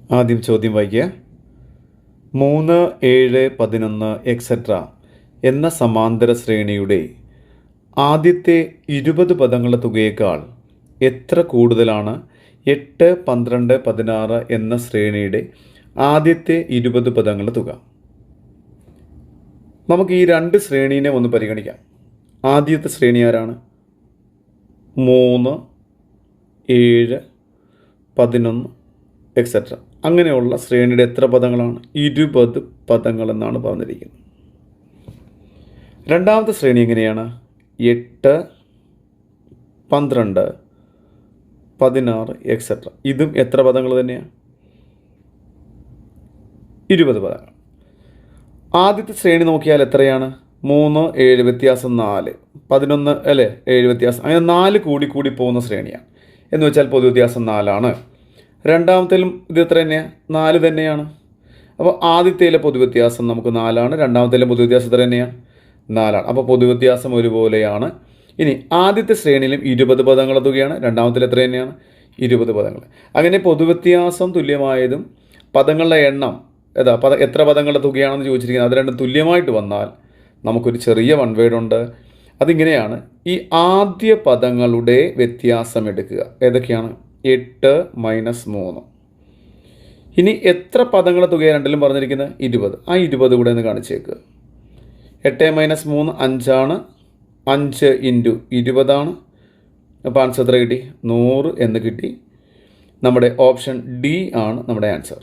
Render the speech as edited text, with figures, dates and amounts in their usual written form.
ആദ്യം ചോദ്യം വായിക്കുക. 3, 7, 11 എക്സെട്ര എന്ന സമാന്തര ശ്രേണിയുടെ ആദ്യത്തെ 20 പദങ്ങളുടെ തുകയേക്കാൾ എത്ര കൂടുതലാണ് 8, 12, 16 എന്ന ശ്രേണിയുടെ ആദ്യത്തെ 20 പദങ്ങളുടെ തുക? നമുക്ക് ഈ രണ്ട് ശ്രേണീനെ ഒന്ന് പരിഗണിക്കാം. ആദ്യത്തെ ശ്രേണി ആരാണ്? 3, 7, 11 എക്സെട്ര അങ്ങനെയുള്ള ശ്രേണിയുടെ എത്ര പദങ്ങളാണ്? 20 പദങ്ങളെന്നാണ് പറഞ്ഞിരിക്കുന്നത്. രണ്ടാമത്തെ ശ്രേണി എങ്ങനെയാണ്? 8, 12, 16 എക്സെട്ര. ഇതും എത്ര പദങ്ങൾ തന്നെയാണ്? 20 പദങ്ങൾ. ആദ്യത്തെ ശ്രേണി നോക്കിയാൽ എത്രയാണ്? 3, 7 വ്യത്യാസം 4, 11 അല്ലേ 7 വ്യത്യാസം, അങ്ങനെ 4 കൂടി പോകുന്ന ശ്രേണിയാണ്. എന്ന് വെച്ചാൽ പൊതുവ്യത്യാസം 4ആണ്. രണ്ടാമത്തേലും ഇത് എത്ര തന്നെയാണ്? 4 തന്നെയാണ്. അപ്പോൾ ആദ്യത്തേലെ പൊതുവ്യത്യാസം നമുക്ക് 4ആണ്, രണ്ടാമത്തേലെ പൊതുവ്യത്യാസം എത്ര തന്നെയാണ്? 4ആണ്. അപ്പോൾ പൊതുവ്യത്യാസം ഒരുപോലെയാണ്. ഇനി ആദ്യത്തെ ശ്രേണിയിലും 20 പദങ്ങളുടെ തുകയാണ്, രണ്ടാമത്തിൽ എത്ര തന്നെയാണ്? 20 പദങ്ങൾ. അങ്ങനെ പൊതുവ്യത്യാസം തുല്യമായതും പദങ്ങളുടെ എണ്ണം എത്ര പദങ്ങളുടെ തുകയാണെന്ന് ചോദിച്ചിരിക്കുന്നത്, അത് രണ്ടും തുല്യമായിട്ട് വന്നാൽ നമുക്കൊരു ചെറിയ വൺ വേർഡ് ഉണ്ട്. അതിങ്ങനെയാണ്: ഈ ആദ്യ പദങ്ങളുടെ വ്യത്യാസം എടുക്കുക. ഏതൊക്കെയാണ്? 8 - 3. ഇനി എത്ര പദങ്ങളുടെ തുകയാണ് രണ്ടിലും പറഞ്ഞിരിക്കുന്നത്? 20. ആ 20 കൂടെ ഒന്ന് കാണിച്ചേക്കുക. 8 - 3 5ആണ്. 5 × 20 ആണ്. അപ്പോൾ ആൻസർ എത്ര കിട്ടി? 100 എന്ന് കിട്ടി. നമ്മുടെ ഓപ്ഷൻ ഡി ആണ് നമ്മുടെ ആൻസർ.